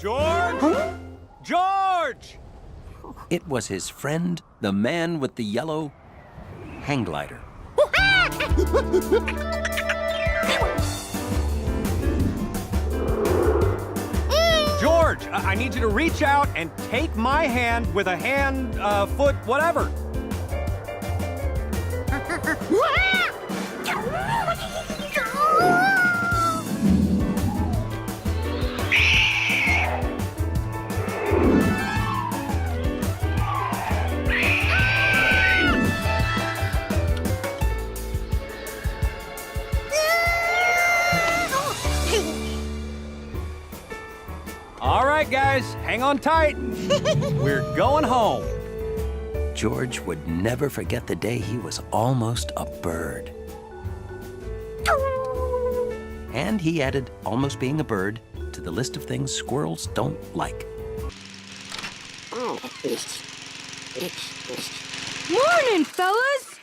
George? Huh? George! It was his friend, the man with the yellow hang glider. George, I need you to reach out and take my hand with a hand, foot, whatever. All right, guys, hang on tight. We're going home. George would never forget the day he was almost a bird. And he added almost being a bird to the list of things squirrels don't like. Morning, fellas!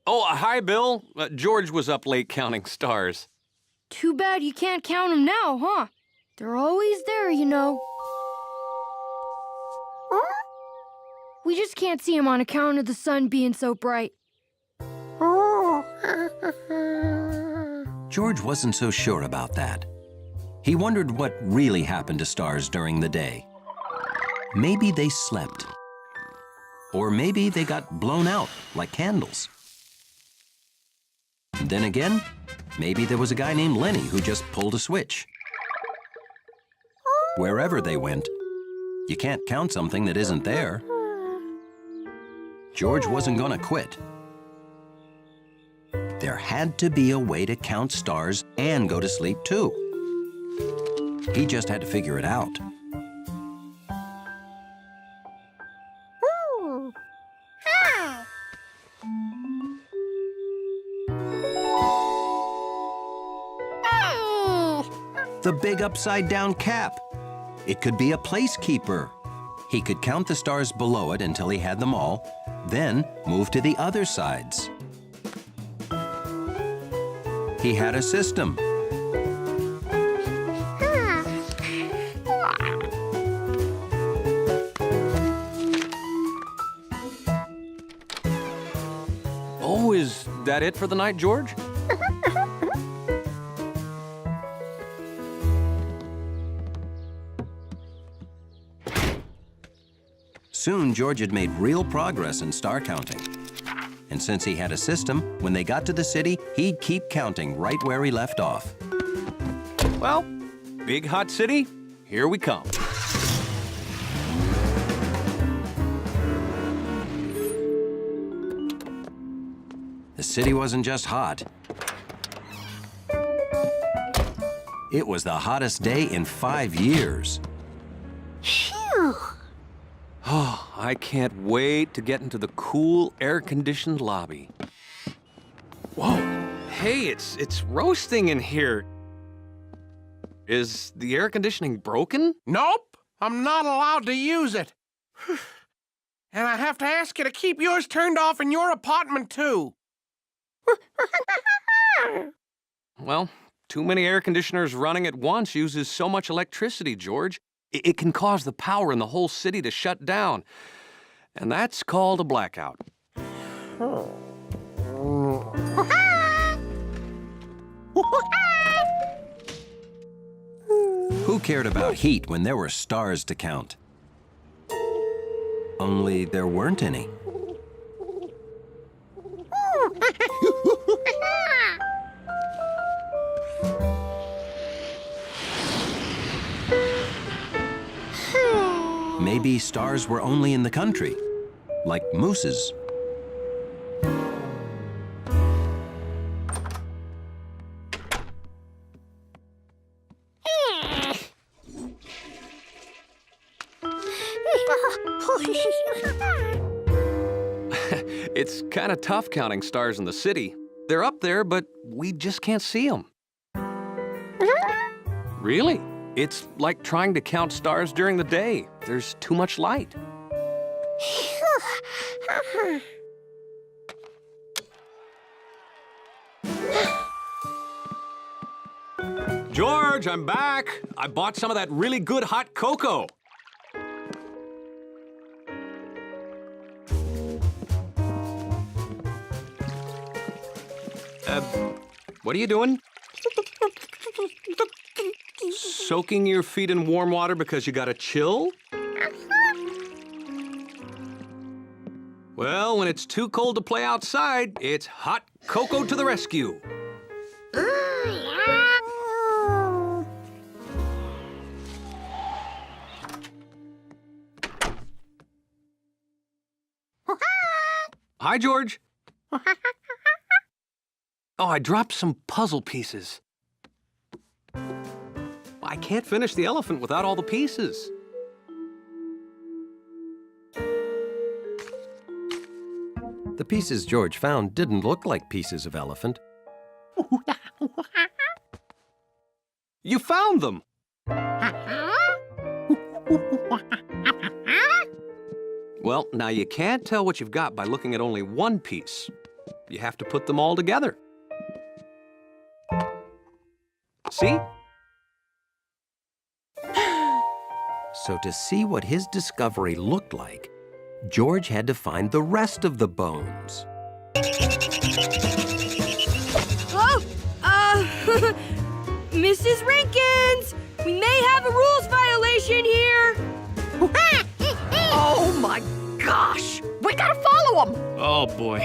Oh, hi, Bill. George was up late counting stars. Too bad you can't count them now, huh? They're always there, you know. We just can't see them on account of the sun being so bright. George wasn't so sure about that. He wondered what really happened to stars during the day. Maybe they slept. Or maybe they got blown out like candles. Then again, maybe there was a guy named Lenny who just pulled a switch. Wherever they went, you can't count something that isn't there. George wasn't gonna quit. There had to be a way to count stars and go to sleep too. He just had to figure it out. The big upside-down cap. It could be a placekeeper. He could count the stars below it until he had them all, then move to the other sides. He had a system. Oh, is that it for the night, George? Soon, George had made real progress in star counting. And since he had a system, when they got to the city, he'd keep counting right where he left off. Well, big hot city, here we come. The city wasn't just hot. It was the hottest day in 5 years. Oh, I can't wait to get into the cool, air-conditioned lobby. Whoa, hey, it's roasting in here. Is the air conditioning broken? Nope, I'm not allowed to use it. And I have to ask you to keep yours turned off in your apartment, too. Well, too many air conditioners running at once uses so much electricity, George. It can cause the power in the whole city to shut down. And that's called a blackout. Who cared about heat when there were stars to count? Only there weren't any. Maybe stars were only in the country, like mooses. It's kind of tough counting stars in the city. They're up there, but we just can't see them. Really? It's like trying to count stars during the day. There's too much light. George, I'm back. I bought some of that really good hot cocoa. What are you doing? Soaking your feet in warm water because you got a chill? Well, when it's too cold to play outside, it's hot cocoa to the rescue. Hi, George. Oh, I dropped some puzzle pieces. I can't finish the elephant without all the pieces. The pieces George found didn't look like pieces of elephant. You found them! Well, now you can't tell what you've got by looking at only one piece. You have to put them all together. See? So to see what his discovery looked like, George had to find the rest of the bones. Oh, Mrs. Rinkins, we may have a rules violation here. Oh my gosh! We gotta follow him! Oh, boy.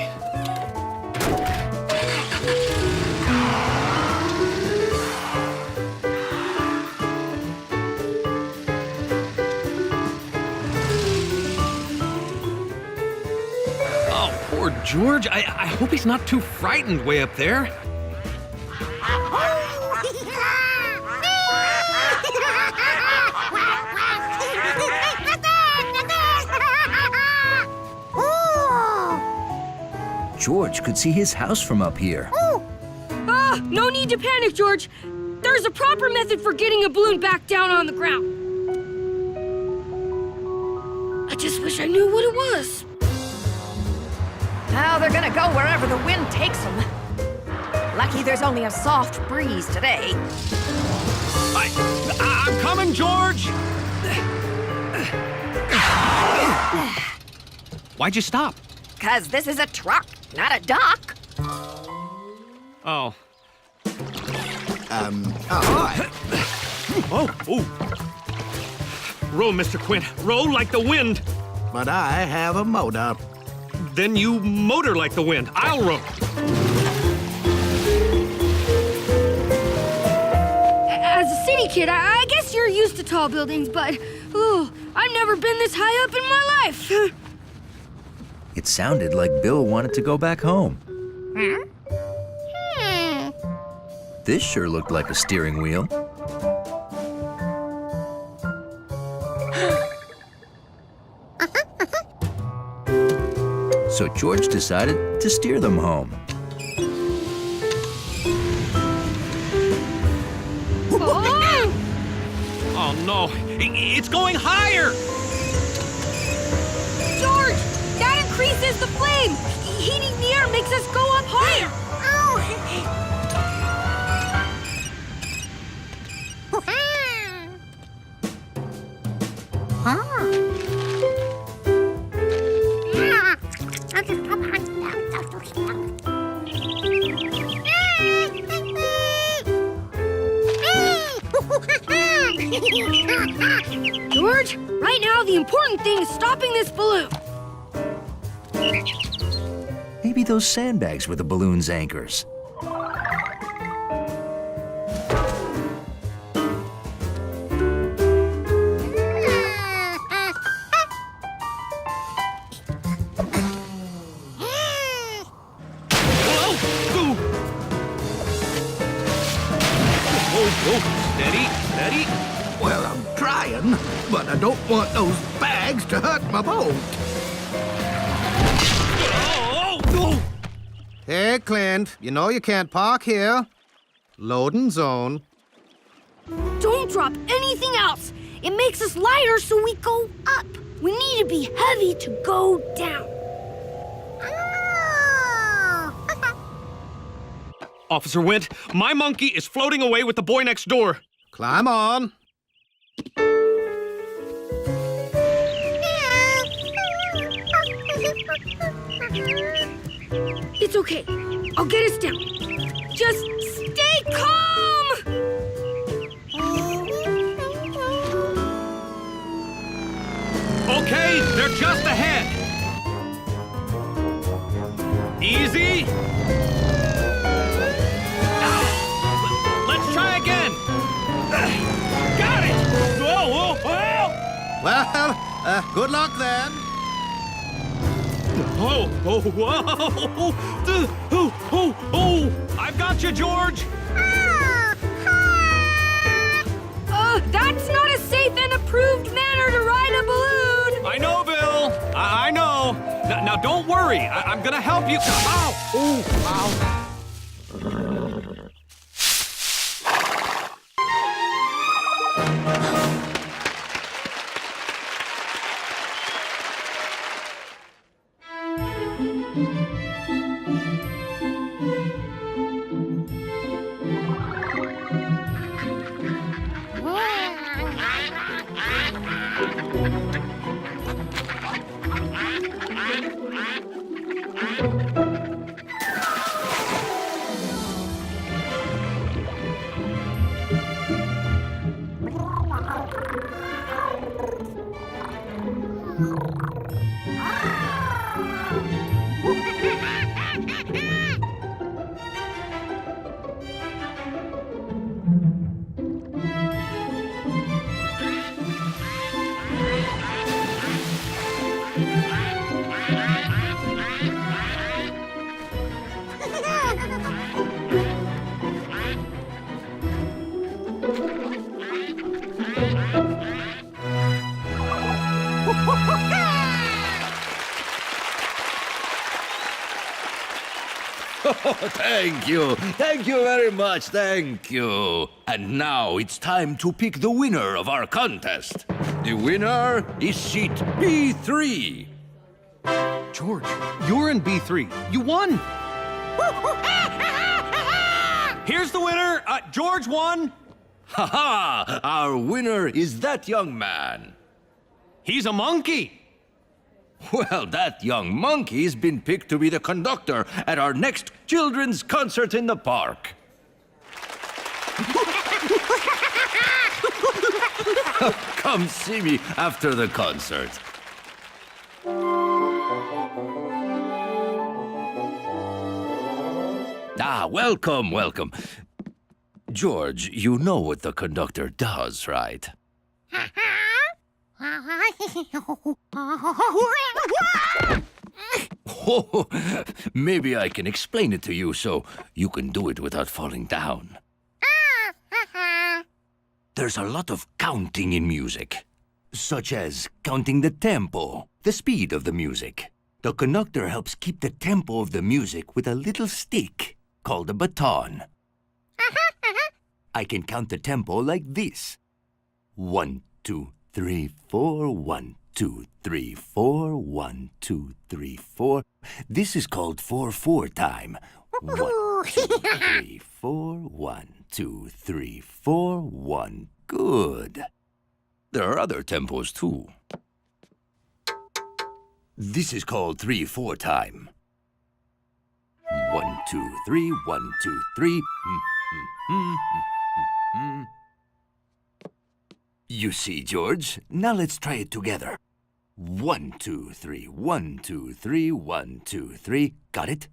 Oh, poor George. I hope he's not too frightened way up there. George could see his house from up here. No need to panic, George. There's a proper method for getting a balloon back down on the ground. I just wish I knew what it was. Now they're gonna go wherever the wind takes them. Lucky there's only a soft breeze today. I'm coming, George! Why'd you stop? 'Cause this is a truck, not a dock. Oh. Hi. Oh. Row, Mr. Quint. Row like the wind. But I have a motor. Then you motor like the wind. I'll row. As a city kid, I guess you're used to tall buildings, but I've never been this high up in my life. It sounded like Bill wanted to go back home. This sure looked like a steering wheel. So George decided to steer them home. Oh, no. It's going higher! George, that increases the flame. Heating the air makes us go up higher. George, right now the important thing is stopping this balloon. Maybe those sandbags were the balloon's anchors. Steady. Well, I'm trying, but I don't want those bags to hurt my boat. Oh! Hey, Clint, you know you can't park here. Loading zone. Don't drop anything else. It makes us lighter so we go up. We need to be heavy to go down. Officer Wint, my monkey is floating away with the boy next door. Climb on. It's okay. I'll get us down. Just stay calm! Okay, they're just ahead. Easy. Let's try again. Got it. Whoa, whoa, whoa. Well, good luck then. Oh, oh, whoa. Oh. I've got you, George. That's not a safe and approved manner to ride a balloon! I know, Bill. I know. Now, don't worry. I'm gonna help you. Ow! Ooh, ow. Thank you. Thank you very much. Thank you. And now it's time to pick the winner of our contest. The winner is seat B3. George, you're in B3. You won. Here's the winner. George won. Ha ha! Our winner is that young man. He's a monkey. Well, that young monkey's been picked to be the conductor at our next children's concert in the park. Come see me after the concert. Ah, welcome. George, you know what the conductor does, right? Oh, maybe I can explain it to you so you can do it without falling down. There's a lot of counting in music, such as counting the tempo, the speed of the music. The conductor helps keep the tempo of the music with a little stick called a baton. I can count the tempo like this. 1, 2, 3, 4, 1, 2, 3, 4, 1, 2, 3, 4. This is called 4/4 time. 1, 2, 3, 4, 1, 2, 3, 4, 1. Good. There are other tempos too. This is called 3/4 time. 1, 2, 3, 1, 2, 3. You see, George? Now let's try it together. 1, 2, 3, 1, 2, 3, 1, 2, 3. Got it?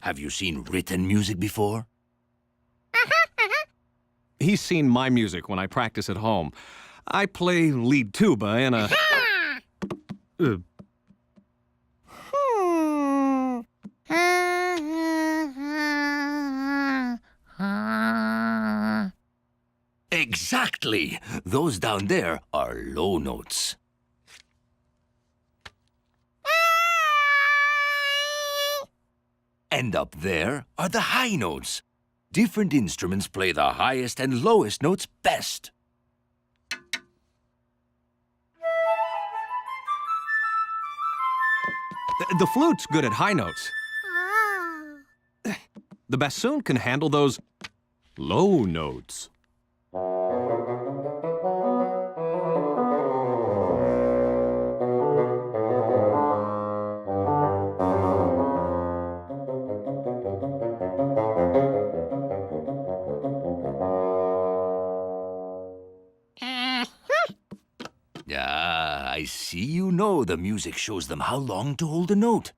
Have you seen written music before? He's seen my music when I practice at home. I play lead tuba in a... Exactly. Those down there are low notes. And up there are the high notes. Different instruments play the highest and lowest notes best. The flute's good at high notes. The bassoon can handle those low notes. I see you know the music shows them how long to hold a note.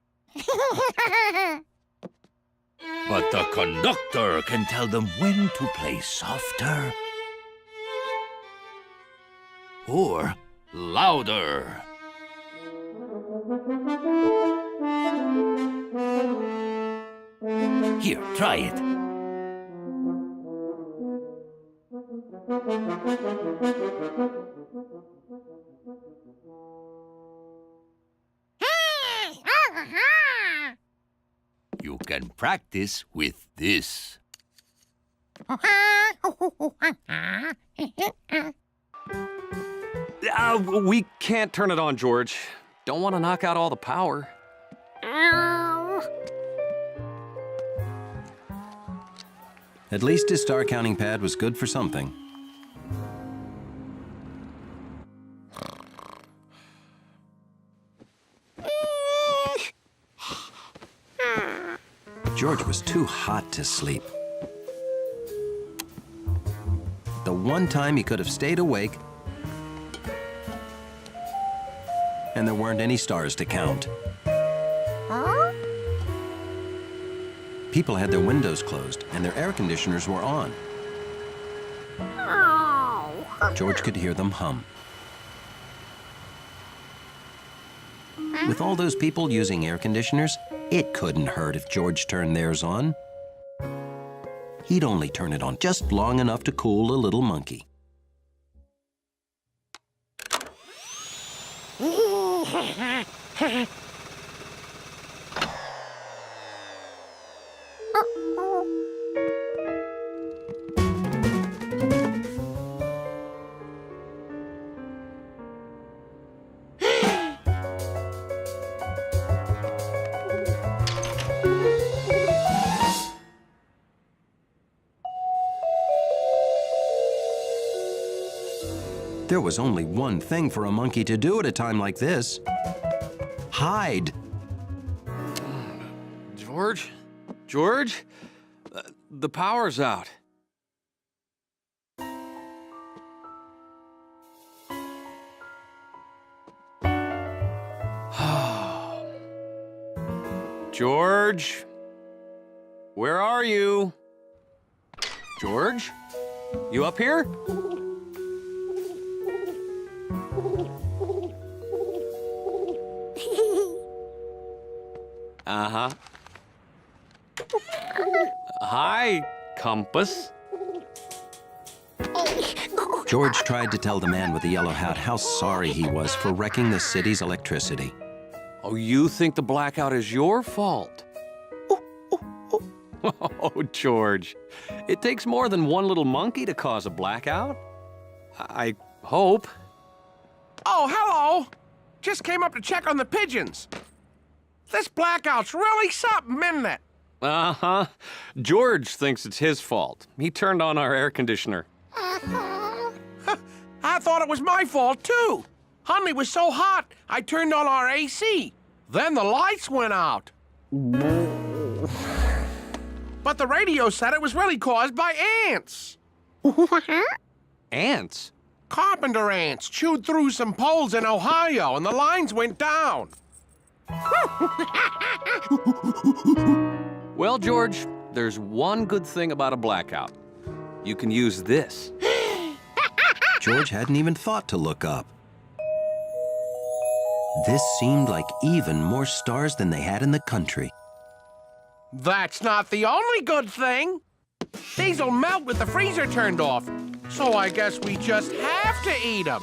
But the conductor can tell them when to play softer or louder. Here, try it. You can practice with this. We can't turn it on, George. Don't want to knock out all the power. At least his star counting pad was good for something. George was too hot to sleep. The one time he could have stayed awake, and there weren't any stars to count. People had their windows closed, and their air conditioners were on. George could hear them hum. With all those people using air conditioners, it couldn't hurt if George turned theirs on. He'd only turn it on just long enough to cool a little monkey. There was only one thing for a monkey to do at a time like this. Hide. George? George? The power's out. George? Where are you? George? You up here? Uh-huh. Hi, Compass. George tried to tell the man with the yellow hat how sorry he was for wrecking the city's electricity. Oh, you think the blackout is your fault? Oh, George. It takes more than one little monkey to cause a blackout. I hope. Oh, hello. Just came up to check on the pigeons. This blackout's really something, isn't it? Uh-huh. George thinks it's his fault. He turned on our air conditioner. I thought it was my fault, too. Honey was so hot, I turned on our AC. Then the lights went out. But the radio said it was really caused by ants. Ants? Carpenter ants chewed through some poles in Ohio, and the lines went down. Well, George, there's one good thing about a blackout. You can use this. George hadn't even thought to look up. This seemed like even more stars than they had in the country. That's not the only good thing. These'll melt with the freezer turned off. So I guess we just have to eat them.